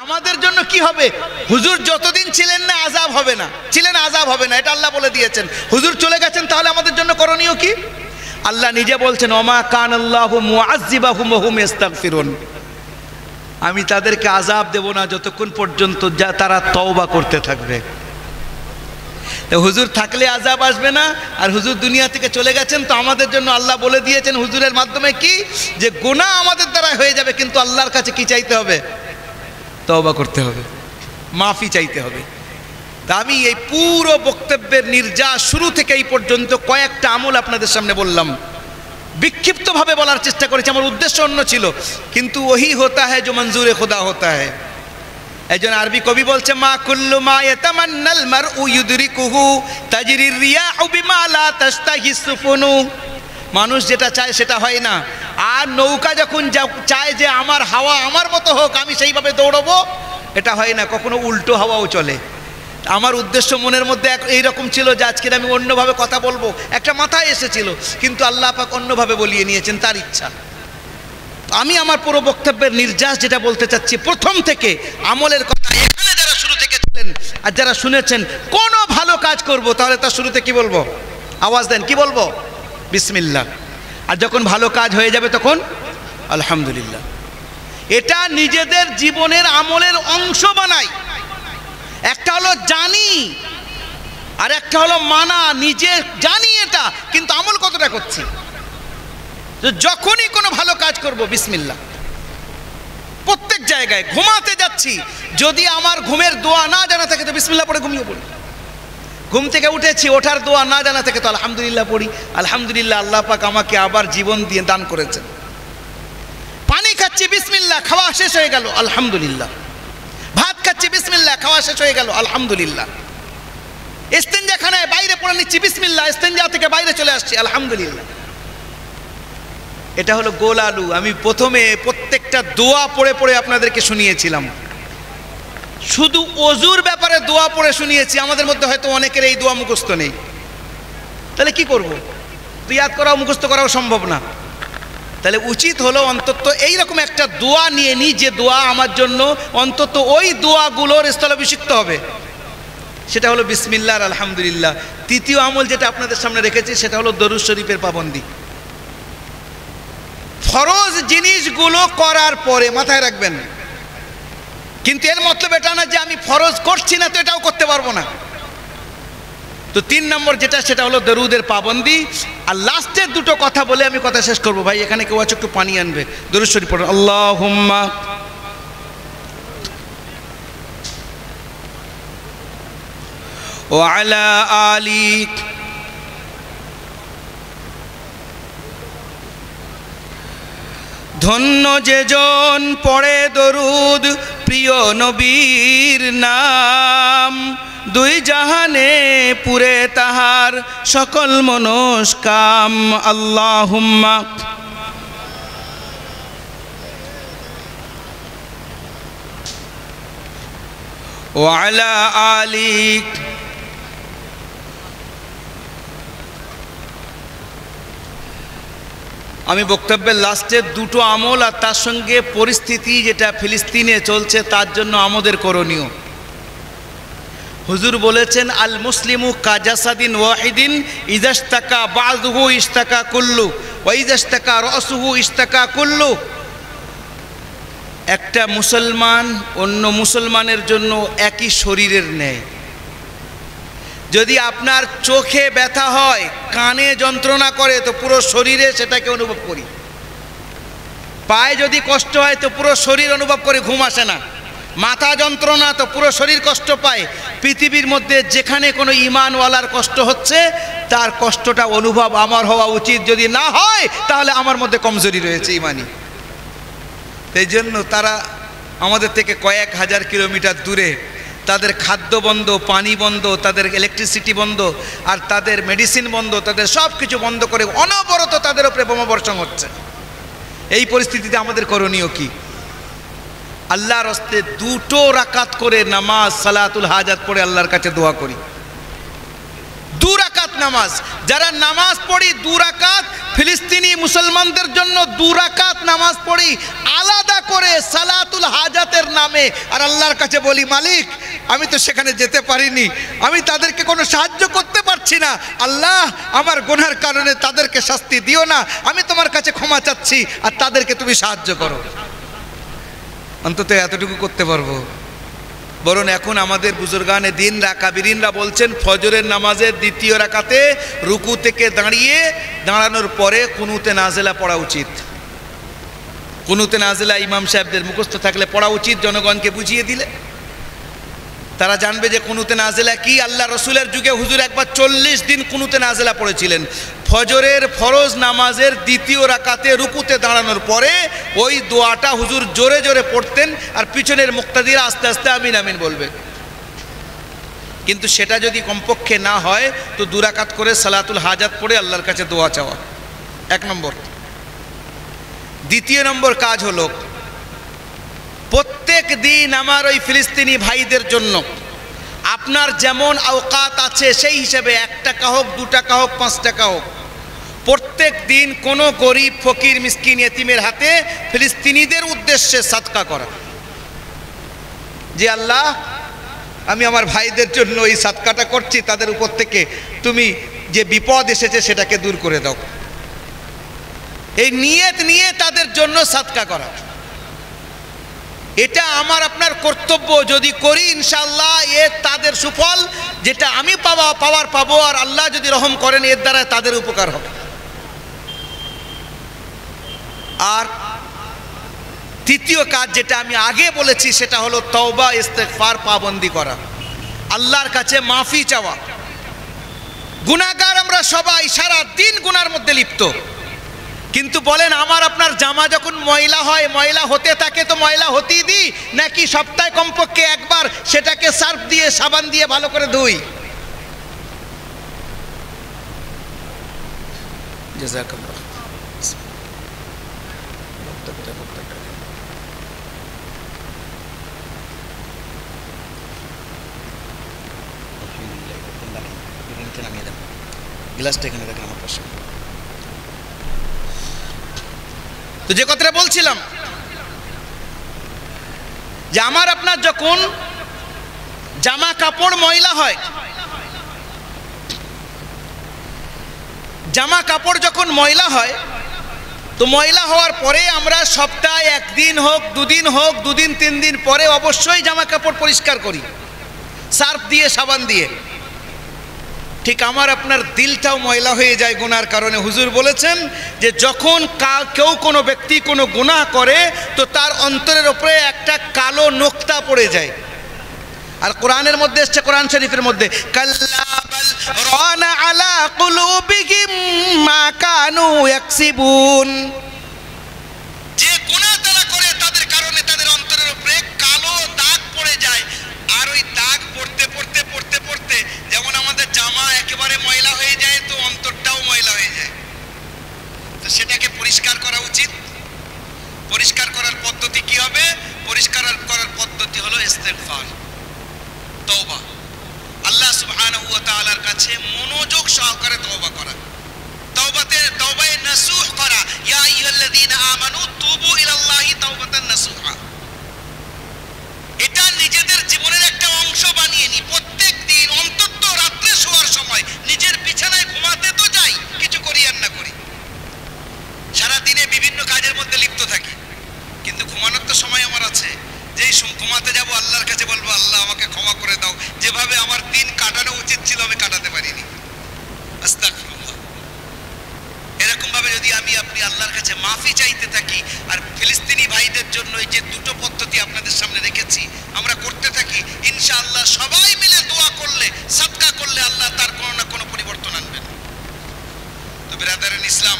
আমাদের জন্য কি হবে? হুজুর যতদিন ছিলেন না আযাব হবে না, ছিলেন আযাব হবে না, এটা আল্লাহ বলে দিয়েছেন। হুজুর চলে গেছেন, তাহলে আমাদের জন্য করণীয় কি? আল্লাহ নিজে বলছেন, ওমা কানাল্লাহু মুআযযিবাহুম ওয়া হুম ইস্তাগফিরুন, আমি তাদেরকে আযাব দেব না যতক্ষণ পর্যন্ত যা তারা তওবা করতে থাকবে। হুজুর থাকলে আযাব আসবে না, আর হুজুর দুনিয়া থেকে চলে গেছেন, তো আমাদের জন্য আল্লাহ বলে দিয়েছেন হুজুরের মাধ্যমে কি, যে গুনাহ আমাদের দ্বারা হয়ে যাবে, কিন্তু আল্লাহর কাছে কি চাইতে হবে? তওবা করতে হবে, মাফি চাইতে হবে। তা আমি এই পুরো বক্তব্যের নির্যাস শুরু থেকে এই পর্যন্ত কয়েকটা আমল আপনাদের সামনে বললাম, বিক্ষিপ্তভাবে বলার চেষ্টা করেছি, আমার উদ্দেশ্য অন্য ছিল, কিন্তু ওহি হোতা হ্যায় जो मंजूर खुदा होता है। একজন আরবি কবি বলছে, মা কুল্লু মা ইয়াতামান্নাল মারউ ইউদরিকুহু তাজরির রিয়াহু বিমা লা তাস্তাহি সুফুনু, মানুষ যেটা চায় সেটা হয় না। আর নৌকা যখন চায় যে আমার হাওয়া আমার মতো হোক, আমি সেইভাবে দৌড়বো, এটা হয় না, কখনো উল্টো হাওয়াও চলে। আমার উদ্দেশ্য মনের মধ্যে এইরকম ছিল যে আজকের আমি অন্যভাবে কথা বলবো, একটা মাথায় এসেছিল, কিন্তু আল্লাহ পাক অন্যভাবে বলিয়ে নিয়েছেন, তার ইচ্ছা। আমি আমার পুরো বক্তব্যের নির্যাস যেটা বলতে চাচ্ছি, প্রথম থেকে আমলের কথা, এখানে যারা শুরু থেকে ছিলেন আর যারা শুনেছেন, কোনো ভালো কাজ করব তাহলে তার শুরুতে কি বলবো? আওয়াজ দেন, কি বলবো? বিসমিল্লাহ। আর যখন ভালো কাজ হয়ে যাবে তখন আলহামদুলিল্লাহ। এটা নিজেদের জীবনের আমলের অংশ বানাই। একটা হলো জানি, আর একটা হলো মানা। নিজে জানি এটা, কিন্তু আমল কতটা করছি? যখনই কোনো ভালো কাজ করব বিসমিল্লাহ। প্রত্যেক জায়গায় ঘুমাতে যাচ্ছি, যদি আমার ঘুমের দোয়া না জানা থাকে তো বিসমিল্লাহ পড়ে ঘুমিয়ে পড়ি। ঘুম থেকে উঠেছি, ওঠার দোয়া না জানা থাকে তো আলহামদুলিল্লাহ পড়ি, আলহামদুলিল্লাহ আল্লাহ পাক আমাকে আবার জীবন দিয়ে দান করেছেন। পানি খাচ্ছি বিসমিল্লাহ, খাওয়া শেষ হয়ে গেল আলহামদুলিল্লাহ। ভাত খাচ্ছি বিসমিল্লাহ, খাওয়া শেষ হয়ে গেল আলহামদুলিল্লাহ। ইস্তেঞ্জাখানায় বাইরে পড়ে নিচ্ছি বিসমিল্লাহ, ইস্তেঞ্জা থেকে বাইরে চলে আসছি আলহামদুলিল্লাহ। এটা হলো গোল আলু। আমি প্রথমে প্রত্যেকটা দোয়া পড়ে পড়ে আপনাদেরকে শুনিয়েছিলাম, শুধু ওযুর ব্যাপারে দোয়া পড়ে শুনিয়েছি। আমাদের মধ্যে হয়তো অনেকের এই দোয়া মুখস্থ নেই, তাহলে কি করব? তো ইয়াদ করাও মুখস্থ করাও সম্ভব না। তাহলে উচিত হলো অন্তত এইরকম একটা দোয়া নিয়ে নিই, যে দোয়া আমার জন্য অন্তত ওই দোয়াগুলোর স্থলাভিষিক্ত হবে, সেটা হলো বিসমিল্লাহ আর আলহামদুলিল্লাহ। তৃতীয় আমল যেটা আপনাদের সামনে রেখেছি সেটা হলো দরুদ শরীফের পাবন্দি। ফরজ জিনিসগুলো করার পরে মাথায় রাখবেন, কিন্তু এর মতলব এটা না যে আমি ফরজ করছি না তো এটাও করতে পারবো না। তো 3 নম্বর যেটা, সেটা হলো দরুদের পাবন্দি। আর লাস্টের দুটো কথা বলে আমি কথা শেষ করবো। ভাই এখানে কেউ আছে একটু পানি আনবে, দরুদ শরীফ পড়ুন। আল্লাহুম্মা ওয়া আলা আলিক ধন্য যেজন পড়ে দরুদ প্রিয় নবীর নাম, দুই জাহানে পুরে তাহার সকল মনস্কাম। আল্লাহুম্মা ওয়া আলা আলিক আমি বক্তব্যের লাস্টের দুটো আমল আর তার সঙ্গে পরিস্থিতি যেটা ফিলিস্তিনে চলছে তার জন্য আমাদের করণীয়। হুজুর বলেছেন, আল মুসলিমু কাজাসাদিন ওয়াহিদিন ইজাস্তাকা বাযুহু ইস্তাকা কুল্লু ওয়া ইজাস্তাকা রাসুহু ইস্তাকা কুল্লু। একটা মুসলমান অন্য মুসলমানের জন্য একই শরীরের ন্যায়। যদি আপনার চোখে ব্যথা হয়, কানে যন্ত্রণা করে, তো পুরো শরীরে সেটাকে অনুভব করি। পায়ে যদি কষ্ট হয় তো পুরো শরীর অনুভব করি, ঘুম আসে না। মাথা যন্ত্রণা তো পুরো শরীর কষ্ট পায়। পৃথিবীর মধ্যে যেখানে কোনো ঈমানওয়ালার কষ্ট হচ্ছে তার কষ্টটা অনুভব আমার হওয়া উচিত। যদি না হয় তাহলে আমার মধ্যে কমজোরি রয়েছে ঈমানি। সেই জন্য তারা আমাদের থেকে কয়েক হাজার কিলোমিটার দূরে, তাদের খাদ্য বন্ধ, পানি বন্ধ, তাদের ইলেকট্রিসিটি বন্ধ, আর তাদের মেডিসিন বন্ধ, তাদের সব কিছু বন্ধ করে অনবরত তাদের উপরে বোমাবর্ষণ হচ্ছে। এই পরিস্থিতিতে আমাদের করণীয় কি? আল্লাহর হস্তে 2 রাকাত করে নামাজ সালাতুল হাজাত পড়ে আল্লাহর কাছে দোয়া করি। 2 রাকাত নামাজ, যারা নামাজ পড়ি 2 রাকাত, ফিলিস্তিনি মুসলমানদের জন্য 2 রাকাত নামাজ পড়ি আলাদা করে সালাতুল হাজাতের নামে, আর আল্লাহর কাছে বলি মালিক আমি তো সেখানে যেতে পারিনি, আমি তাদেরকে কোনো সাহায্য করতে পারছি না, আল্লাহ আমার গুনার কারণে তাদেরকে শাস্তি দিও না, আমি তোমার কাছে ক্ষমা চাচ্ছি আর তাদেরকে তুমি সাহায্য করো। অন্তত এতটুকু করতে পারবো। বরং এখন আমাদের বুজুর্গানে দিন কাবিরিনরা বলছেন ফজরের নামাজের 2য় রাকাতে রুকু থেকে দাঁড়ানোর পরে কুনুতে নাজেলা পড়া উচিত। কুনুতে নাজেলা ইমাম সাহেবদের মুখস্থ থাকলে পড়া উচিত, জনগণকে বুঝিয়ে দিলে তারা জানবে যে কুনুতে নাজেলা কি। আল্লাহ রসুলের যুগে হুজুর একবার 40 দিন কুনুতে নাজেলা পড়েছিলেন। ফজরের ফরজ নামাজের 2য় রাকাতে রুকুতে দাঁড়ানোর পরে ওই দোয়াটা হুজুর জোরে জোরে পড়তেন, আর পিছনের মুক্তাদিরা আস্তে আস্তে আমিন আমিন বলবে। কিন্তু সেটা যদি কমপক্ষে না হয় তো 2 রাকাত করে সালাতুল হাজাত পড়ে আল্লাহর কাছে দোয়া চাওয়া 1 নম্বর। 2 নম্বর কাজ হলো প্রত্যেক দিন আমার ওই ফিলিস্তিনি ভাইদের জন্য আপনার যেমন আওকাত আছে সেই হিসেবে 1 টাকা হোক, 2 টাকা হোক, 5 টাকা হোক, প্রত্যেক দিন কোনো গরিব ফকির মিসকিন এতিমের হাতে ফিলিস্তিনিদের উদ্দেশ্যে সাদকা করা, যে আল্লাহ আমি আমার ভাইদের জন্য এই সাদকাটা করছি, তাদের উপর থেকে তুমি যে বিপদ এসেছে সেটাকে দূর করে দাও। এই নিয়ত নিয়ে তাদের জন্য সাদকা করা, এটা আমার আপনার কর্তব্য। যদি করি ইনশাআল্লাহ এর তাদের সুফল যেটা আমি পাবো, আর আল্লাহ যদি রহম করেন এর দ্বারা তাদের উপকার হবে। আর 3য় কাজ যেটা আমি আগে বলেছি সেটা হলো তওবা ইস্তেগফার পাবন্দি করা, আল্লাহর কাছে মাফি চাওয়া। গুনাহগার আমরা সবাই, সারা দিন গুনার মধ্যে লিপ্ত, কিন্তু বলেন আমার আপনার জামা যখন ময়লা হয়, ময়লা হতে থাকে তো ময়লা হতেই দিই, নাকি সপ্তাহে কমপক্ষে একবার সেটাকে সার্ফ দিয়ে সাবান দিয়ে ভালো করে ধুই? জাযাকাল্লাহ। গ্লাসটা এখানে রাখেন আমার পাশে। তো যে কথাটা বলছিলাম যে আমার আপনার যখন জামা কাপড় ময়লা হয়, জামা কাপড় যখন ময়লা হয় তো ময়লা হওয়ার পরে আমরা সপ্তাহে 1 দিন হোক, 2 দিন হোক, 2 দিন 3 দিন পরে অবশ্যই জামা কাপড় পরিষ্কার করি সার্ফ দিয়ে সাবান দিয়ে। ঠিক আমার আপনার দিলটাও ময়লা হয়ে যায় গুনার কারণে। হুজুর বলেছেন যে যখন কেউ কোনো ব্যক্তি কোনো গুনাহ করে তো তার অন্তরের উপরে একটা কালো নোক্তা পড়ে যায়। আর কোরআনের মধ্যে এসেছে, কোরআন শরীফের মধ্যে, কাল্লা বাল রানা আলা কুলুবিহিম মা কানু ইয়াকসিবুন, যে গুনাহ তারা করে তাদের কারণে তাদের অন্তরের উপরে কালো দাগ পড়ে যায়। আর ওই দাগ পড়তে পড়তে পড়তে পড়তে যেমন আমাদের জামা একেবারে ময়লা হয়ে যায় তো অন্তরটাও ময়লা হয়ে যায়। তো সেটাকে পরিষ্কার করা উচিত। পরিষ্কার করার পদ্ধতি কি হবে? পরিষ্কার করার পদ্ধতি হলো ইস্তেগফার, তওবা। আল্লাহ সুবহানাহু ওয়া তাআলার কাছে মনোযোগ সহকারে তওবা করা, তওবায়ে নাসুহ করা। ইয়া আইয়ুহাল্লাযীনা আমানু তুবু ইলাল্লাহি তাওবাতান নাসুহা। এটা নিজেদের জীবনের একটা অংশ বানিয়ে নি। প্রত্যেক দিন অন্তত রাত্রে শোয়ার সময় নিজের বিছানায় ঘুমাতে তো যাই, কিছু করি আর না করি, সারাদিনে বিভিন্ন কাজের মধ্যে লিপ্ত থাকি, কিন্তু ঘুমানোর তো সময় আমার আছে। যেই ঘুমাতে যাব আল্লাহর কাছে বলবো আল্লাহ আমাকে ক্ষমা করে দাও, যেভাবে আমার দিন কাটানো উচিত ছিল আমি কাটাতে পারিনি, আস্তাগফিরুল্লাহ। এরকম ভাবে যদি আমি আপনি আল্লাহর কাছে মাফি চাইতে থাকি, আর ফিলিস্তিনি ভাইদের জন্য এই যে 2টো পদ্ধতি আপনাদের সামনে রেখেছি আমরা করতে থাকি, ইনশাআল্লাহ সবাই মিলে দোয়া করলে, সাদকা করলে আল্লাহ তার কোনো না কোনো পরিবর্তন আনবেন। তো বিরাদারান ইসলাম,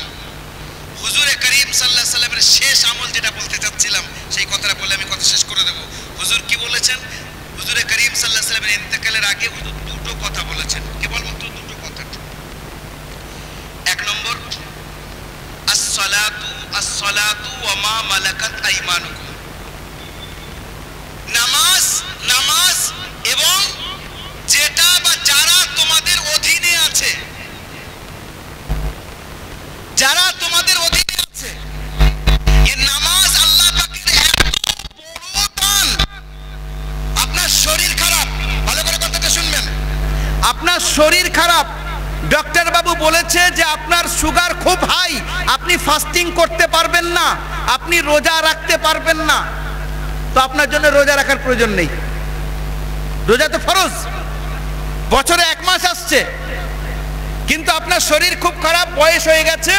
হুজুরে করিম সাল্লাল্লাহু আলাইহি সাল্লামের শেষ আমল যেটা বলতে চাচ্ছিলাম সেই কথাটা বলে আমি কথা শেষ করে দেব। হুজুর কি বলেছেন? হুজুরে করিম সাল্লাল্লাহু আলাইহি সাল্লামের ইন্তেকালের আগে হুজুর 2টো কথা বলেছেন, কেবলমাত্র 2টো কথা। 1 নম্বর, আসসালাতু ওয়া মা মালাকাত আইমানুকুম, নামাজ এবং যেটা বা যারা তোমাদের অধীনে আছে আপনার শরীর খারাপ, ডক্টর বাবু বলেছে যে আপনার সুগার খুব হাই, আপনি ফাস্টিং করতে পারবেন না, আপনি রোজা রাখতে পারবেন না, তো আপনার জন্য রোজা রাখার প্রয়োজন নেই। রোজা তো ফরজ, বছরে 1 মাস আসছে, কিন্তু আপনার শরীর খুব খারাপ, বয়স হয়ে গেছে,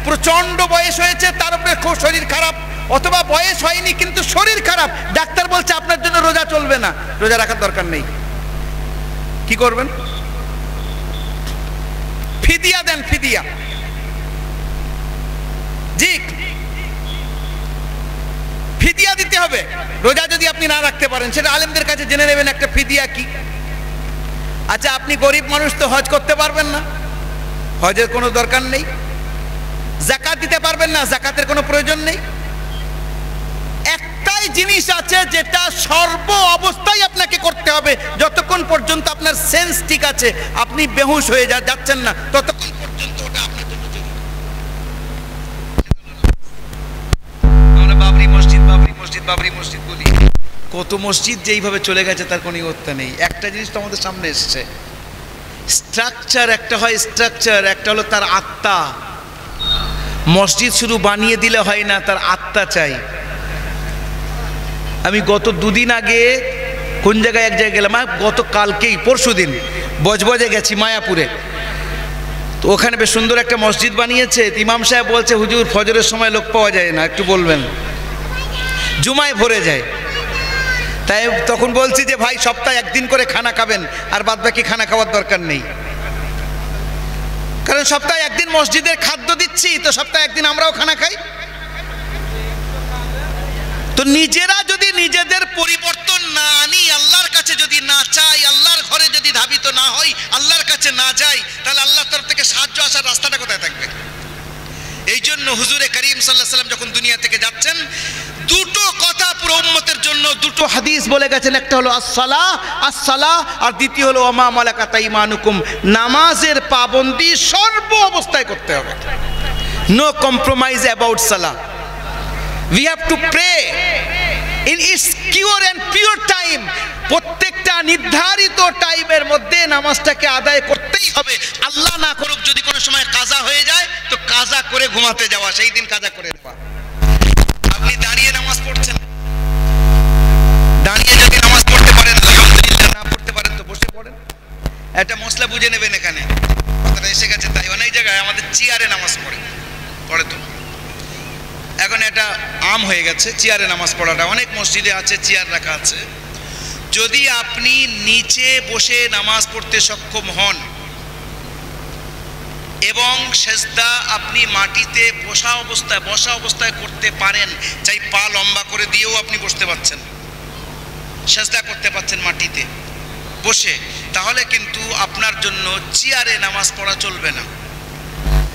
প্রচন্ড বয়স হয়েছে, তার উপরে খুব শরীর খারাপ, অথবা বয়স হয়নি কিন্তু শরীর খারাপ, ডাক্তার বলছে আপনার জন্য রোজা চলবে না, রোজা রাখার দরকার নেই। কি করবেন? ফিদিয়া দেন, ফিদিয়া। জি, ফিদিয়া দিতে হবে। রোজা যদি আপনি না রাখতে পারেন, সেটা আলেমদের কাছে জেনে নেবেন একটা ফিদিয়া কি। আচ্ছা, আপনি গরিব মানুষ, তো হজ করতে পারবেন না, হজের কোনো দরকার নেই। যাকাত দিতে পারবেন না, যাকাতের কোনো প্রয়োজন নেই। একটাই জিনিস আছে যেটা সর্ব অবস্থায় আপনাকে করতে হবে, যতক্ষণ পর্যন্ত আপনার সেন্স ঠিক আছে, আপনি বেহুশ হয়ে যাচ্ছেন না, ততক্ষণ পর্যন্ত ওটা আপনার জন্য জরুরি। আমরা বাবরি মসজিদ, বাবরি মসজিদ, বাবরি মসজিদ বলি, কত মসজিদ যেইভাবে চলে গেছে তার কোনো ইয়ত্তা নেই। একটা জিনিস তো আমাদের সামনে এসছে, স্ট্রাকচার একটা হয়, স্ট্রাকচার একটা হলো তার আত্মা। মসজিদ শুধু বানিয়ে দিলে হয় না, তার আত্মা চাই। আমি গত 2 দিন আগে কোন জায়গায় এক জায়গায় গেলাম, গত কালকেই পরশু দিন বজবজে গেছি মায়াপুরে, তো ওখানে বেশ সুন্দর একটা মসজিদ বানিয়েছে। ইমাম সাহেব বলছে, হুজুর ফজরের সময় লোক পাওয়া যায় না, একটু বলবেন, জুমায় ভরে যায়। তাই তখন বলছি যে ভাই সপ্তাহে 1 দিন করে খানা খাবেন, আর বাদ বাকি খানা খাওয়ার দরকার নেই, কারণ সপ্তাহে 1 দিন মসজিদের খাদ্য দিচ্ছি, তো সপ্তাহে 1 দিন আমরাও খানা খাই। তো নিজেরা যদি নিজেদের পরিবর্তন না আনি, আল্লাহর কাছে যদি না চাই, আল্লাহর ঘরে যদি ধাবিত না হই, আল্লাহর কাছে না যাই, তাহলে আল্লাহর তরফ থেকে সাহায্য আসার রাস্তাটা কোথায় থাকবে? এই জন্য হুজুরে করিম সাল্লাল্লাহু আলাইহি ওয়াসাল্লাম যখন দুনিয়া থেকে যাচ্ছেন, দুটো কথা পুরো উম্মতের জন্য, দুটো হাদিস বলে গেছেন। একটা হলো আসসালাহ, আসসালাহ, আর দ্বিতীয় হলো ওমা মালাকাত আইমানুকুম, নামাজের পাবন্দি সর্ব অবস্থায় করতে হবে। No compromise about Salah. We have to pray in its pure and pure time. প্রত্যেকটা নির্ধারিত টাইমের মধ্যে নামাজটাকে আদায় করতেই হবে। আল্লাহ না করুক যদি কোনো সময় কাজা হয়ে যায়, তো কাজা করে ঘুমাতে যাওয়া, সেই দিন কাজা করে নেওয়া। আপনি দাঁড়িয়ে নামাজ পড়ছেন, দাঁড়িয়ে যদি নামাজ পড়তে পারেন আলহামদুলিল্লাহ, না পড়তে পারেন তো বসে পড়েন। একটা মশলা বুঝে নেবেন, এখানে কথাটা এসে গেছে, তাই অনেক জায়গায় আমাদের চেয়ারে নামাজ পড়ে তো এখন এটা আম হয়ে গেছে চেয়ারে নামাজ পড়াটা, অনেক মসজিদে আছে চেয়ার রাখা আছে। যদি আপনি নিচে বসে নামাজ পড়তে সক্ষম হন এবং সেজদা আপনি মাটিতে বসা অবস্থায় করতে পারেন, চাই পা লম্বা করে দিয়েও আপনি বসতে পারছেন, সেজদা করতে পারছেন মাটিতে বসে, তাহলে কিন্তু আপনার জন্য চেয়ারে নামাজ পড়া চলবে না।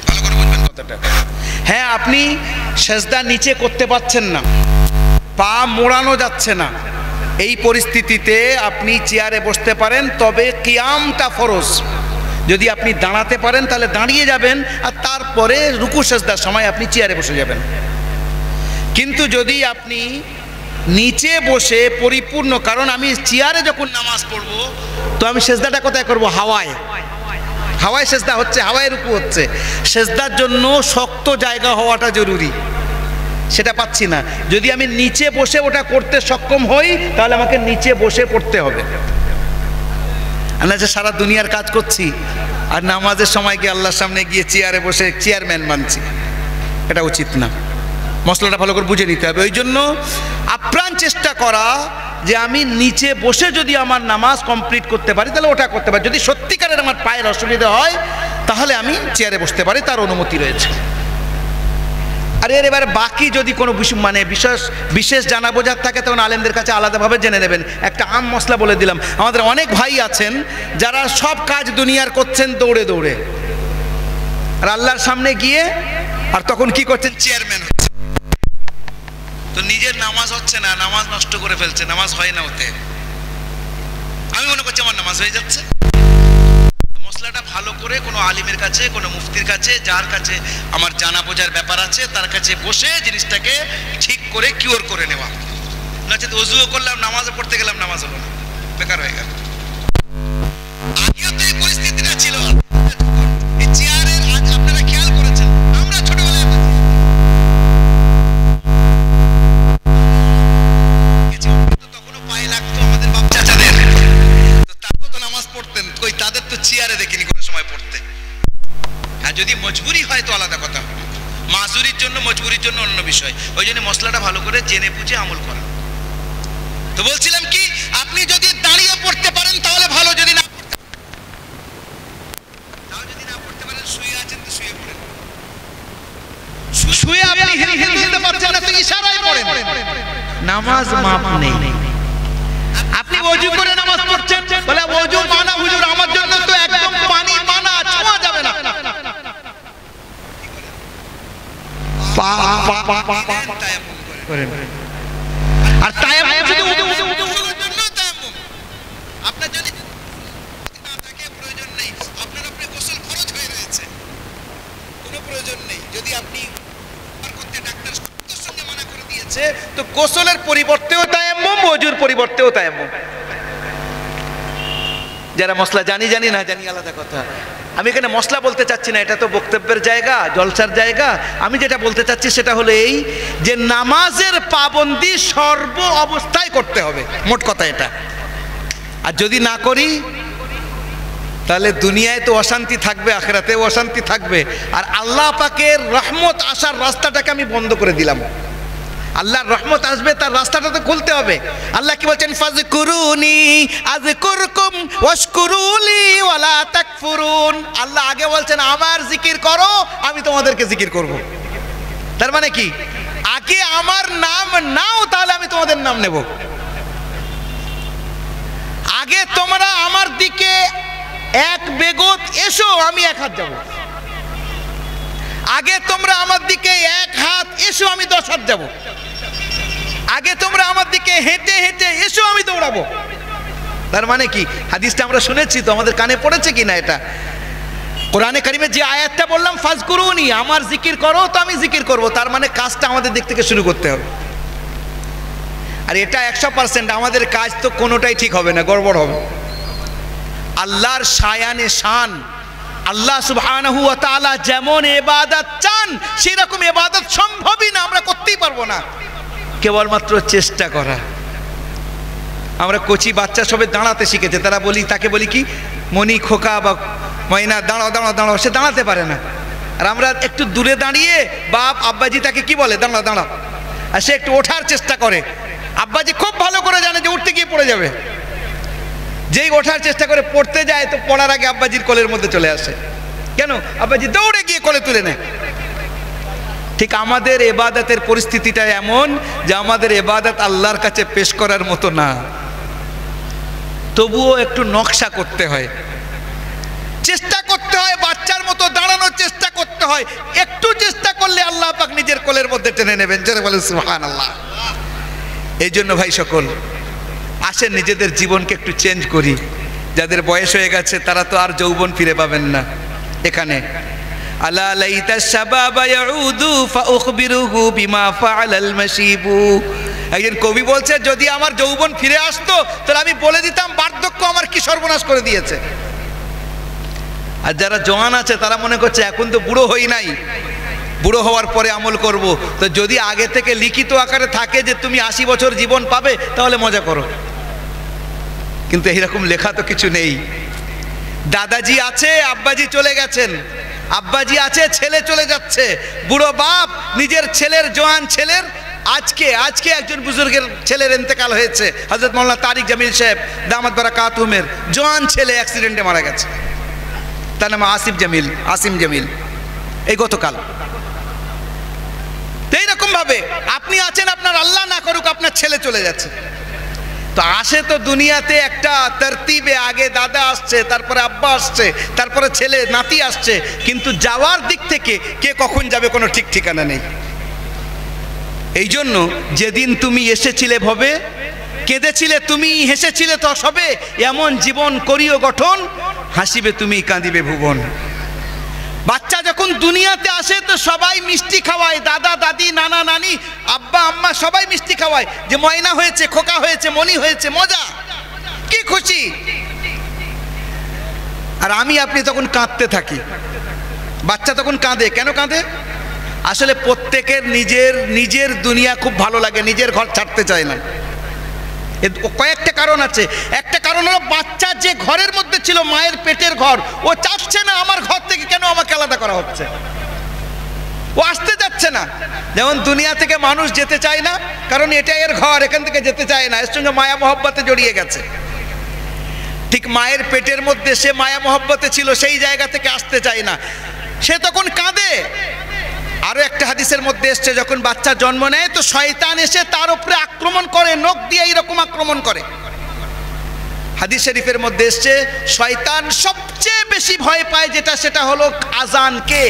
ভালো করে বুঝবেন কথাটা। হ্যাঁ, আপনি সেজদা নিচে করতে পারছেন না, পা মোড়ানো যাচ্ছে না, এই পরিস্থিতিতে আপনি চেয়ারে বসতে পারেন, তবে কিয়ামটা ফরজ। যদি আপনি দাঁড়াতে পারেন তাহলে দাঁড়িয়ে যাবেন, আর তারপরে রুকু সেজদার সময় আপনি চেয়ারে বসে যাবেন। কিন্তু যদি আপনি নিচে বসে পরিপূর্ণ, কারণ আমি চেয়ারে যখন নামাজ পড়বো তো আমি সেজদাটা কোথায় করবো? হাওয়ায় সেজদা হচ্ছে, হাওয়ায় রুকু হচ্ছে। সেজদার জন্য শক্ত জায়গা হওয়াটা জরুরি, সেটা পাচ্ছি না। যদি আমি নিচে বসে ওটা করতে সক্ষম হই, তাহলে আমাকে নিচে বসে পড়তে হবে। আমরা যে সারা দুনিয়ার কাজ করছি, আর নামাজের সময় গিয়ে আল্লাহর সামনে গিয়ে চেয়ারে বসে চেয়ারম্যান মানছি, এটা উচিত না। মশলাটা ভালো করে বুঝে নিতে হবে। ওই জন্য আপ্রাণ চেষ্টা করা যে আমি নিচে বসে যদি আমার নামাজ কমপ্লিট করতে পারি, তাহলে ওটা করতে পারি। যদি সত্যিকারের আমার পায়ের অসুবিধা হয়, তাহলে আমি চেয়ারে বসতে পারি, তার অনুমতি রয়েছে। আর এবার বাকি যদি কোনো বিশেষ জানা বোঝার থাকে, তখন আলেমদের কাছে আলাদাভাবে জেনে নেবেন। একটা আম মশলা বলে দিলাম, আমাদের অনেক ভাই আছেন যারা সব কাজ দুনিয়ার করছেন দৌড়ে দৌড়ে, আর আল্লাহর সামনে গিয়ে আর তখন কি করছেন? চেয়ারম্যান হচ্ছে। তো নিজের নামাজ হচ্ছে না, নামাজ নষ্ট করে ফেলছে, নামাজ হয় না ওতে। আমি মনে করছি আমার নামাজ হয়ে যাচ্ছে। মশলাটা ভালো করে কোনো আলিমের কাছে, কোনো মুফতির কাছে, যার কাছে আমার জানা বোঝার ব্যাপার আছে, তার কাছে বসে জিনিসটাকে ঠিক করে কিওর করে নেওয়া। নচেত ওযুও করলাম, নামাজও পড়তে গেলাম, নামাজ হলো না, বেকার হয়ে গেল। আগেও তো এই পরিস্থিতি আর যদি মজবুরি হয় তো আলাদা কথা, মাজুরির জন্য মজবুরির জন্য অন্য বিষয়। ওই জন্য মশলাটা ভালো করে জেনে বুঝে আমল করা। তো বলছিলাম কি, আপনি যদি দাঁড়িয়ে পড়তে পারেন তাহলে ভালো, যদি না পড়তে পারেন শুয়ে আছেন তো শুয়ে পড়েন। শুয়ে আপনি হিলতে পারছেন না তো ইশারায় পড়েন, নামাজ মাপ নেই। আপনি ওযু করে নামাজ পড়ছেন, বলে ওযু মানা হুজুর আমার জন্য তো একদম পানি মানা, ছোঁয়া যাবে না। আর তায়াম্মুম শুধু ওযুর জন্য তায়াম্মুম, আপনার যদি না থাকে প্রয়োজন নেই, আপনার উপরে গোসল খরচ হয়ে রয়েছে, কোনো প্রয়োজন নেই। যদি আপনি করতে ডাক্তার সঙ্গে মানা করে দিয়েছে তো গোসলের পরিবর্তেও তায়াম্মুম, ওযুর পরিবর্তেও তায়াম্মুম। যারা মশলা জানি না জানি আলাদা কথা। আমি এখানে মশলা বলতে চাচ্ছি না, এটা তো বক্তব্যের জায়গা, জলসার জায়গা। আমি যেটা বলতে চাচ্ছি সেটা হলো এই যে নামাজের পাবন্দি সর্ব অবস্থায় করতে হবে, মোট কথা এটা। আর যদি না করি তাহলে দুনিয়ায় তো অশান্তি থাকবে, আখিরাতেও অশান্তি থাকবে। আর আল্লাহ পাকের রহমত আসার রাস্তাটাকে আমি বন্ধ করে দিলাম। আল্লাহর রহমত আসবে, তার রাস্তাটা তো খুলতে হবে। আল্লাহ কি বলছেন, ফাযকুরুনি আযকুরকুম ওয়াশকুরুলি ওয়ালা তাকফুরুন। আল্লাহ আগে বলছেন আমার জিকির করো, আমি তোমাদেরকে জিকির করব। তার মানে কি, আগে আমার নাম নাও তাহলে আমি তোমাদের নাম নেব। আগে তোমরা আমার দিকে এক বেগত এসো, আমি এক হাত যাব। আগে তোমরা আমার দিকে এক হাত এসো, আমি 10 হাত যাব। আগে তোমরা আমার দিকে হেঁটে হেঁটে এসো, আমি দৌড়াবো। তার মানে কি, হাদিসটা আমরা শুনেছি তো, আমাদের কানে পড়েছে কিনা এটা? কোরআনে কারিমে যে আয়াতটা বললাম, ফাযকুরুনি, আমার জিকির করো তো আমি জিকির করব, তার মানে কাজটা আমাদের দিক থেকে শুরু করতে হবে। আর এটা 100% আমাদের কাজ তো কোনোটাই ঠিক হবে না, গড়বড় হবে। আল্লাহর শায়ানে শান, আল্লাহ সুবহানাহু ওয়া তাআলা যেমন ইবাদত চান সেরকম ইবাদত সম্ভবই না, আমরা করতেই পারবো না। কেবলমাত্র চেষ্টা করা। আমরা কচি বাচ্চা সবে দাঁড়াতে শিখেছে, তারা বলি, তাকে বলি কি, মনি, খোকা বা ময়না, দাঁড়াও দাঁড়াও দাঁড়াও, সে দাঁড়াতে পারে না। আর আমরা একটু দূরে দাঁড়িয়ে বাপ আব্বাজি তাকে কি বলে, দাঁড়াও দাঁড়াও, আর সে একটু ওঠার চেষ্টা করে। আব্বাজি খুব ভালো করে জানে যে উঠতে গিয়ে পড়ে যাবে। যেই ওঠার চেষ্টা করে পড়তে যায় তো পড়ার আগে আব্বাজির কোলের মধ্যে চলে আসে। কেন? আব্বাজি দৌড়ে গিয়ে কোলে তুলে নেয়। ঠিক আমাদের ইবাদতের পরিস্থিতিটা এমন যে আমাদের ইবাদত আল্লাহর কাছে পেশ করার মতো না, তবুও একটু নকশা করতে হয়, চেষ্টা করতে হয়, বাচ্চার মতো দাঁড়ানোর চেষ্টা করতে হয়। একটু চেষ্টা করলে আল্লাহ পাক নিজের কোলের মধ্যে টেনে নেবেন। জোরে বলেন সুবহানাল্লাহ। এই জন্য ভাই সকল, আসেন নিজেদের জীবনকে একটু চেঞ্জ করি। যাদের বয়স হয়ে গেছে তারা তো আর যৌবন ফিরে পাবেন না। এখানে আলা লাইতা শাবাবা ইয়াউদু ফাউখবিরুহু বিমা ফাআলাল মাশিবু। একজন কবি বলছে, যদি আমার যৌবন ফিরে আসতো তাহলে আমি বলে দিতাম বার্ধক্য আমার কি সর্বনাশ করে দিয়েছে। আর যারা জওয়ান আছে তারা মনে করছে এখন তো বুড়ো হই নাই, বুড়ো হওয়ার পরে আমল করব। তো যদি আগে থেকে লিখিত আকারে থাকে যে তুমি 80 বছর জীবন পাবে তাহলে মজা করো, কিন্তু এইরকম লেখা তো কিছু নেই। দাদাজি আছে, আব্বাজি চলে গেছেন, আব্বাজি আছে, ছেলে চলে যাচ্ছে। বুড়ো বাপ নিজের ছেলের, জওয়ান ছেলের, আজকে একজন বুজুর্গের ছেলের ইন্তেকাল হয়েছে, হযরত মাওলানা তারিক জামিল সাহেব দামাত বারাকাতুহুমের জওয়ান ছেলে অ্যাক্সিডেন্টে মারা গেছে। তার নাম আসিম জামিল, এই গতকাল। এইরকম ভাবে আপনি আছেন, আপনার আল্লাহ না করুক আপনার ছেলে চলে যাচ্ছে। তো আসে তো দুনিয়াতে একটা তরতিবে, আগে দাদা আসছে, তারপরে আব্বা আসছে, তারপরে ছেলে নাতি আসছে, কিন্তু যাওয়ার দিক থেকে কে কখন যাবে কোনো ঠিক ঠিকানা নেই। এই জন্য যেদিন তুমি এসেছিলে ভবে, কেঁদেছিলে তুমি, হেসেছিলে তো সবে, এমন জীবন করিও গঠন, হাসিবে তুমি কাঁদিবে ভুবন। বাচ্চা যখন দুনিয়াতে আসে তো সবাই মিষ্টি খাওয়ায়, দাদা দাদি, নানা নানি, আব্বা আম্মা সবাই মিষ্টি খাওয়ায়, যে ময়না হয়েছে, খোকা হয়েছে, মনি হয়েছে, মজা, কি খুশি। আর আমি আপনি তখন কাঁদতে থাকি। বাচ্চা তখন কাঁদে, কেন কাঁদে? আসলে প্রত্যেকের নিজের দুনিয়া খুব ভালো লাগে, নিজের ঘর ছাড়তে চায় না। এর কয়েকটা কারণ আছে। একটা কারণ হলো বাচ্চা যে ঘরের মধ্যে ছিল, মায়ের পেটের ঘর, ও চাচ্ছে না আমার ঘর থেকে কেন আমাকে আলাদা করা হচ্ছে, ও আসতে যাচ্ছে না। যেমন দুনিয়া থেকে মানুষ যেতে চায় না, কারণ এটা এর ঘর, এখান থেকে যেতে চায় না, এর সঙ্গে মায়া মহব্বতে জড়িয়ে গেছে। ঠিক মায়ের পেটের মধ্যে সে মায়া মহব্বতে ছিল, সেই জায়গা থেকে আসতে চায় না, সে তখন কাঁদে। আরো একটা হাদিসের মধ্যে এসছে, যখন বাচ্চা জন্ম নেয় তো শয়তান এসে তার উপরে আক্রমণ করে, নখ দিয়ে এইরকম আক্রমণ করে। হাদিস শরীফের মধ্যে এসছে শয়তান সবচেয়ে বেশি ভয় পায় যেটা, সেটা হলো আজানকে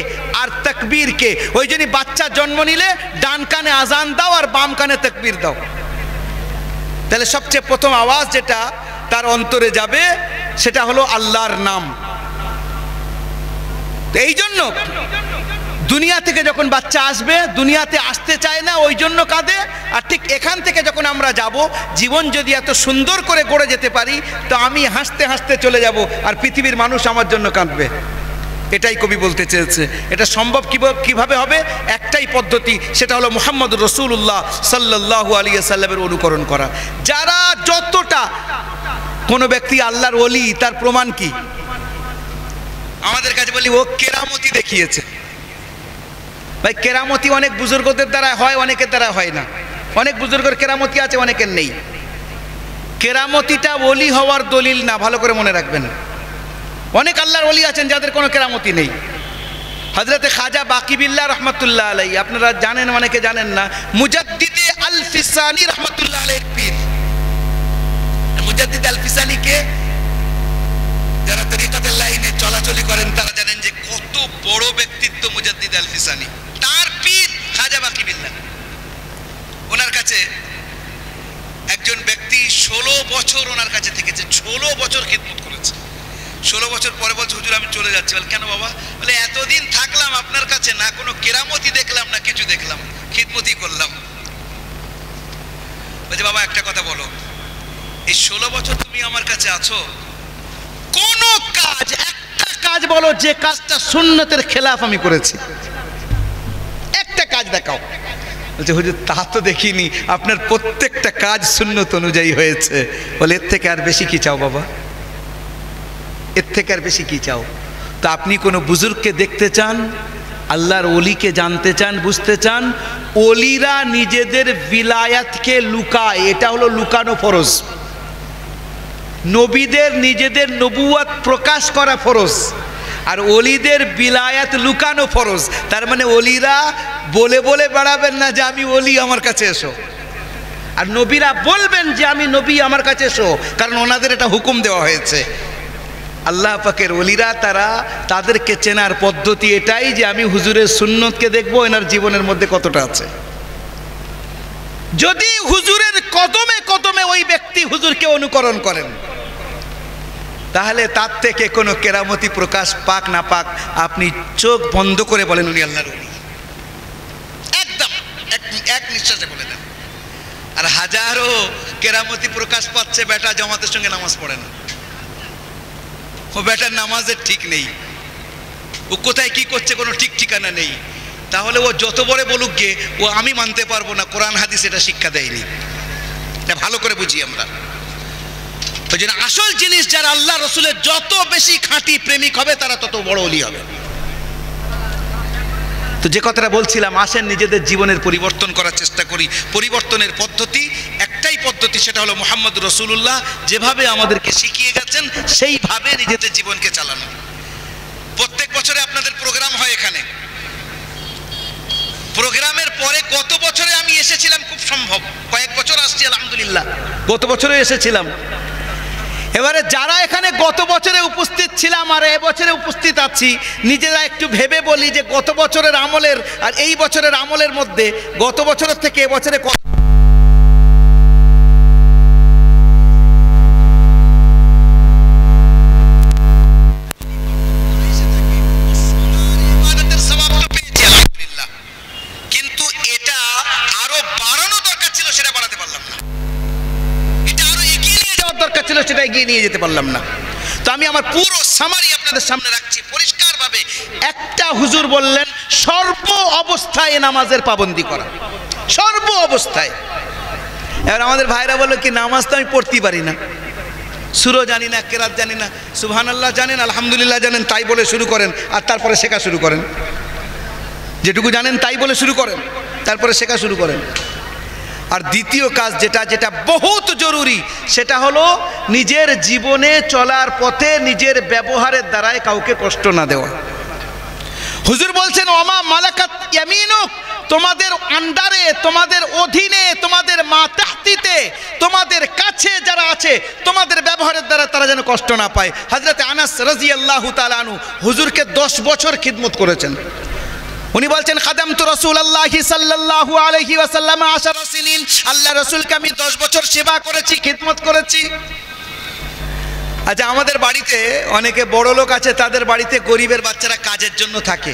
আর তাকবীরকে। ওই জন্য বাচ্চা জন্ম নিলে ডান কানে আজান দাও আর বাম কানে তাকবীর দাও, তাহলে সবচেয়ে প্রথম আওয়াজ যেটা তার অন্তরে যাবে সেটা হলো আল্লাহর নাম। এই জন্য দুনিয়া থেকে যখন বাচ্চা আসবে, দুনিয়াতে আসতে চায় না, ওই জন্য কাঁদে। আর ঠিক এখান থেকে যখন আমরা যাব, জীবন যদি এত সুন্দর করে গড়ে যেতে পারি, তো আমি হাসতে হাসতে চলে যাব, আর পৃথিবীর মানুষ আমার জন্য কাঁদবে। এটাই কবি বলতে চেয়েছে। এটা সম্ভব কিভাবে হবে? একটাই পদ্ধতি, সেটা হলো মুহাম্মদুর রাসূলুল্লাহ সাল্লাল্লাহু আলাইহি সাল্লামের অনুকরণ করা। যারা যতটা কোনো ব্যক্তি আল্লাহর ওলি, তার প্রমাণ কি? আমাদের কাছে বলি ও কেরামতি দেখিয়েছে। ভাই কেরামতি অনেক বুজুর্গদের দ্বারা হয়, অনেকের দ্বারা হয় না। অনেক বুজুর্গের কেরামতি আছে, অনেকের নেই। কেরামতিটা ওলি হওয়ার দলিল না, ভালো করে মনে রাখবেন। অনেক আল্লাহর ওলি আছেন যাদের কোনো কেরামতি নেই। হযরতে খাজা বাকিবিল্লাহ রহমাতুল্লাহ আলাইহি, আপনারা জানেন, অনেকে জানেন না, মুজাদ্দিদে আল ফিসানি রহমাতুল্লাহ আলাইহির পীর। মুজাদ্দিদ আল ফিসানি কে? যারা তরিকাতের লাইনে চলাচলি করেন তারা জানেন যে কত বড় ব্যক্তিত্ব মুজাদ্দিদ আল ফিসানি। তার পীর খাজা বাকিবিল্লাহ। ওনার কাছে একজন ব্যক্তি 16 বছর ওনার কাছে থেকেছে, 16 বছর খিদমত করেছে। 16 বছর পরে বলছে হুজুর আমি চলে যাচ্ছি। বলে কেন বাবা? বলে এতদিন থাকলাম আপনার কাছে, না কোনো কেরামতি দেখলাম না কিছু দেখলাম, খিদমতই করলাম। বলছে বাবা একটা কথা বলো, এই 16 বছর তুমি আমার কাছে আছো, কোন কাজ, একটা কাজ বলো যে কাজটা সুন্নতের খেলাফ আমি করেছি, একটা কাজ দেখাও। বলছে হুজুর তা তো দেখিনি, আপনার প্রত্যেকটা কাজ সুন্নত অনুযায়ী হয়েছে। বলে এর থেকে আর বেশি কি চাও বাবা? এর থেকে আর বেশি কি চাও? তো আপনি কোনো বুজুর্গকে দেখতে চান, আল্লাহর ওলিকে জানতে চান, বুঝতে চান, ওলিরা নিজেদের বিলায়াতকে লুকায়, এটা হলো লুকানো ফরজ। নবীদের নিজেদের নবুয়ত প্রকাশ করা ফরজ, আর ওলিদের বিলায়াত লুকানো ফরজ। তার মানে ওলিরা বলে বলে বেড়াবেন না যে আমি ওলি, আমার কাছে এসো। আর নবীরা বলবেন যে আমি নবী, আমার কাছে এসো, কারণ ওনাদের এটা হুকুম দেওয়া হয়েছে। আল্লাহ পাকের ওলিরা তারা, তাদেরকে চেনার পদ্ধতি এটাই যে আমি হুজুরের সুন্নতকে দেখবো এনার জীবনের মধ্যে কতটা আছে। যদি হুজুরের কদমে কদমে ওই ব্যক্তি হুজুরকে অনুকরণ করেন, তাহলে তার থেকে কোনো কেরামতি প্রকাশ পাক না পাক, আপনি চোখ বন্ধ করে বলেন উনি আল্লাহর ওলি, একদম এক নিঃশ্বাসে বলে দেন। আর হাজারো কেরামতি প্রকাশ পাচ্ছে, বেটা জামাতের সঙ্গে নামাজ পড়ে না, ও বেটার নামাজের ঠিক নেই, ও কোথায় কি করছে কোনো ঠিক ঠিকানা নেই। তাহলে ও যত বড় বলুক গে, ও আমি মানতে পারবো না, কোরআন হাদিস এটা শিক্ষা দেয়নি। এটা ভালো করে বুঝি আমরা। ওই জন্য আসল জিনিস, যারা আল্লাহ রসুলের যত বেশি খাঁটি প্রেমিক হবে তারা তত বড় ওলি হবে। তো যে কথাটা বলছিলাম, আসেন নিজেদের জীবনের পরিবর্তন করার চেষ্টা করি। পরিবর্তনের পদ্ধতি একটাই পদ্ধতি, সেটা হলো মুহাম্মদ রাসূলুল্লাহ যেভাবে আমাদেরকে শিখিয়ে গেছেন সেইভাবে নিজেদের জীবনকে চালানো। প্রত্যেক বছরে আপনাদের প্রোগ্রাম হয় এখানে, প্রোগ্রামের পরে গত বছরে আমি এসেছিলাম, খুব সম্ভব কয়েক বছর আসছি আলহামদুলিল্লাহ, গত বছরে এসেছিলাম। এবারে যারা এখানে গত বছরে উপস্থিত ছিলাম আর এবছরে উপস্থিত আছি, নিজেরা একটু ভেবে বলি যে গত বছরের আমলের আর এই বছরের আমলের মধ্যে গত বছরের থেকে এবছরে কিন্তু এটা আরো বাড়ানো দরকার ছিল, সেটা বাড়াতে পারলাম না। এটা আরো এগিয়ে নিয়ে যাওয়ার দরকার ছিল, সেটা এগিয়ে নিয়ে যেতে পারলাম না। তো আমি আমার পুরো সামারি আপনাদের সামনে রাখছি পরিষ্কারভাবে। একটা হুজুর বললেন সর্ব অবস্থায় নামাজের পাবন্দি করা, সর্ব অবস্থায়। এবার আমাদের ভাইরা বললো কি নামাজ তো আমি পড়তেই পারি না, সুরও জানি না, কেরাত জানি না, সুবহানাল্লাহ জানেন, আলহামদুলিল্লাহ জানেন, তাই বলে শুরু করেন আর তারপরে শেখা শুরু করেন। যেটুকু জানেন তাই বলে শুরু করেন, তারপরে শেখা শুরু করেন। আর দ্বিতীয় কাজ যেটা বহুত জরুরি, সেটা হলো নিজের জীবনে চলার পথে নিজের ব্যবহারের দ্বারায় কাউকে কষ্ট না দেওয়া। হুজুর বলছেন ওমা মালাকাত ইয়ামিনুক, তোমাদের আন্ডারে, তোমাদের অধীনে, তোমাদের মাতাহতিতে, তোমাদের কাছে যারা আছে, তোমাদের ব্যবহারের দ্বারা তারা যেন কষ্ট না পায়। হযরত আনাস রাদিয়াল্লাহু তাআলা আনহু হুজুরকে 10 বছর খিদমত করেছেন। উনি বলছেন খাদামতু রাসূলুল্লাহি সাল্লাল্লাহু আলাইহি ওয়াসাল্লাম 10 সিনিন, আল্লাহ রাসূলকে আমি 10 বছর সেবা করেছি, খিদমত করেছি। আচ্ছা, আমাদের বাড়িতে অনেকে বড় লোক আছে, তাদের বাড়িতে গরিবের বাচ্চারা কাজের জন্য থাকে।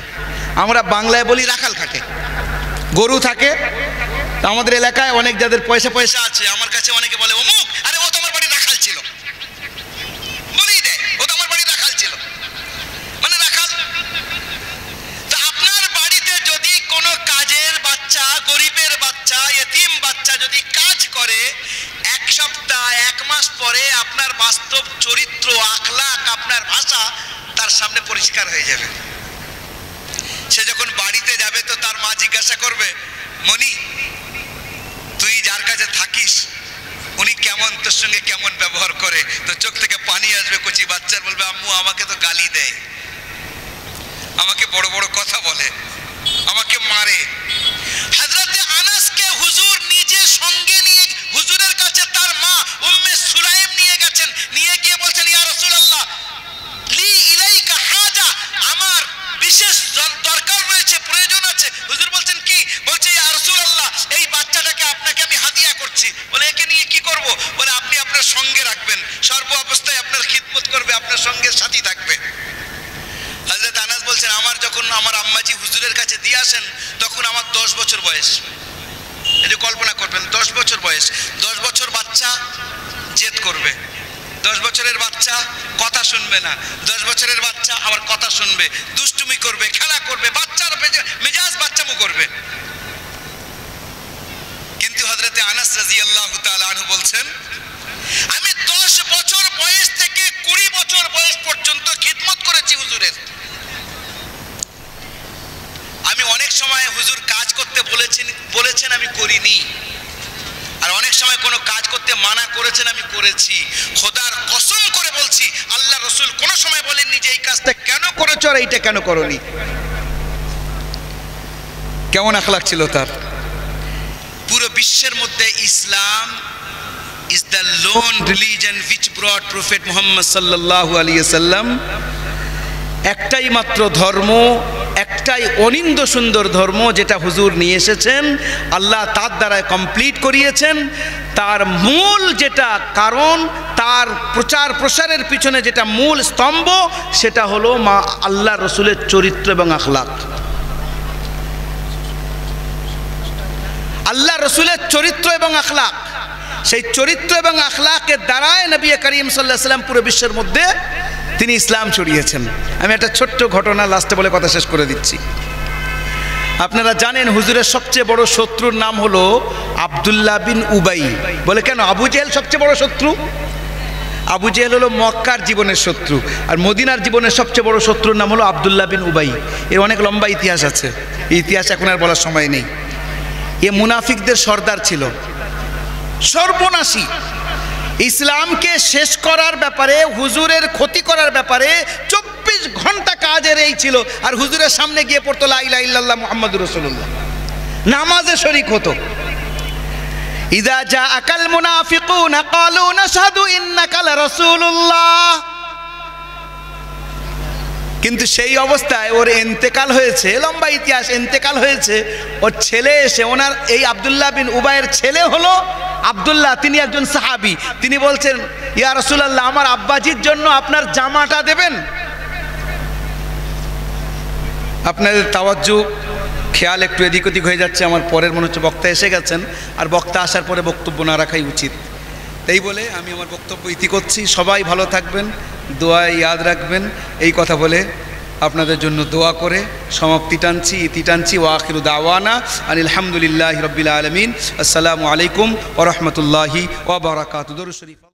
আমরা বাংলায় বলি রাখাল খাটে, গরু থাকে। আমাদের এলাকায় অনেক যাদের পয়সা আছে, আমার কাছে অনেকে বলে অমুক, আরে ও তো আমার বাড়ির রাখাল ছিল, বলেই দেয় ও তো আমার বাড়ির রাখাল ছিল, মানে রাখাল। তো আপনার বাড়িতে যদি কোনো কাজের বাচ্চা, গরিবের বাচ্চা, এতিম বাচ্চা যদি কাজ করে, 1 সপ্তাহ 1 মাস পরে আপনার বাস্তব চরিত্র, আখলাক, আপনার ভাষা তার সামনে পরিষ্কার হয়ে যাবে। সে যখন বাড়িতে যাবে তো তার মা জিজ্ঞাসা করবে, মনি তুই যার কাছে থাকিস উনি কেমন, তোর সঙ্গে কেমন ব্যবহার করে? তো চোখ থেকে পানি আসবে, কচি বাচ্চার বলবে আম্মু আমাকে তো গালি দেয়, আমাকে বড় বড় কথা বলে, আমাকে মারে। হযরতে আনাসকে হুজুর নিজে সঙ্গে নিয়ে হুজুরের কাছে তার মা উম্মে সুলাইম নিয়ে গেছেন, নিয়ে গিয়ে বলছেন ইয়া রাসূলুল্লাহ লি ইলাইকা হাজা, আমার বিশেষ দরকার রয়েছে, প্রয়োজন আছে। হুজুর বলছেন কি? বলছে ইয়া রাসূলুল্লাহ এই বাচ্চাটাকে আপনাকে আমি হাদিয়া করছি। বলে একে নিয়ে কি করব? বলে আপনি আপনার সঙ্গে রাখবেন, সর্ব অবস্থায় আপনার খিদমত করবে, আপনার সঙ্গে সাথী থাকবে। হযরত আনাস বলছেন আমার যখন আমার আম্মাজি হুজুরের কাছে দিয়ে আসেন তখন আমার 10 বছর বয়স। এই যে কল্পনা করবেন 10 বছর বয়স, 10 বছর বাচ্চা জেদ করবে, 10 বছরের বাচ্চা কথা শুনবে না, 10 বছরের বাচ্চা আবার কথা শুনবে, দুষ্টুমি করবে, খেলা করবে, বাচ্চার মেজাজ বাচ্চামো করবে। কিন্তু হযরতে আনাস রাদিয়াল্লাহু তাআলা আনহু বলছেন আমি 10 বছর বয়স থেকে 20 বছর বয়স পর্যন্ত খিদমত করেছি হুজুরের। আমি অনেক সময় হুজুর কাজ করতে বলেছেন আমি করিনি, আর অনেক সময় কোনো কাজ করতে মানা করেছেন আমি করেছি। খোদার কসম করে বলছি আল্লাহ রাসূল কোনো সময় বলেননি যে এই কাজটা কেন করেছো আর এইটা কেন করোনি। কেমন আখলাক ছিল তার! পুরো বিশ্বের মধ্যে ইসলাম is the lone religion which brought Prophet Muhammad sallallahu alaihi wasallam, একটাই মাত্র ধর্ম, একটাই অনিন্দ সুন্দর ধর্ম যেটা হুজুর নিয়ে এসেছেন, আল্লাহ তার দ্বারা কমপ্লিট করিয়েছেন। তার মূল যেটা কারণ, তার প্রচার প্রসারের পিছনে যেটা মূল স্তম্ভ, সেটা হলো মা আল্লাহ রসুলের চরিত্র এবং আখলাক। আল্লাহ রসুলের চরিত্র এবং আখলাক, সেই চরিত্র এবং আখলাকের দ্বারাই নবী করিম সাল্লাল্লাহু আলাইহি ওয়াসাল্লাম পুরো বিশ্বের মধ্যে তিনি ইসলাম ছড়িয়েছেন। আমি একটা ছোট্ট ঘটনা লাস্টে বলে কথা শেষ করে দিচ্ছি। আপনারা জানেন হুজুরের সবচেয়ে বড় শত্রুর নাম হলো আব্দুল্লাহ বিন উবাই। বলে কেন? আবু জেহেল সবচেয়ে বড় শত্রু। আবু জেহেল হলো মক্কার জীবনের শত্রু, আর মদিনার জীবনের সবচেয়ে বড় শত্রুর নাম হলো আব্দুল্লাহ বিন উবাই। এর অনেক লম্বা ইতিহাস আছে, এই ইতিহাস এখন আর বলার সময় নেই। এ মুনাফিকদের সর্দার ছিল, সর্বনাশী। ইসলামকে শেষ করার ব্যাপারে, হুজুরের ক্ষতি করার ব্যাপারে 24 ঘন্টা কাজের এই ছিল। আর হুজুরের সামনে গিয়ে পড়তো লা ইলাহা ইল্লাল্লাহ মুহাম্মাদুর রাসূলুল্লাহ, নামাজে শরীক হতো। ইযা জাআকাল মুনাফিকুনা ক্বালু নাশহাদু ইন্নাকা লারাসূলুল্লাহ। কিন্তু সেই অবস্থায় ওর ইন্তেকাল হয়েছে, লম্বা ইতিহাস, ইন্তেকাল হয়েছে। ওর ছেলে এসে, ওনার এই আব্দুল্লাহ বিন উবাইয়ের ছেলে হলো আব্দুল্লাহ, তিনি একজন সাহাবী। তিনি বলছেন ইয়া রাসূলুল্লাহ আমার আব্বাজির জন্য আপনার জামাটা দেবেন। আপনাদের তাওয়াজ্জু খেয়াল একটু এদিক ওদিক হয়ে যাচ্ছে, আমার পরের মনে হচ্ছে বক্তা এসে গেছেন, আর বক্তা আসার পরে বক্তব্য না রাখাই উচিত। তাই বলে আমি আমার বক্তব্য ইতি করছি। সবাই ভালো থাকবেন, দোয়ায় ইয়াদ রাখবেন, এই কথা বলে আপনাদের জন্য দোয়া করে সমাপ্তি টানছি, ইতি টানছি। ওয়া আখিরু দাওয়ানা আনিল হামদুলিল্লাহি রাব্বিল আলামিন। আসসালামু আলাইকুম ওয়া রাহমাতুল্লাহি ওয়া বারাকাতুহু। দরুদ শরীফ।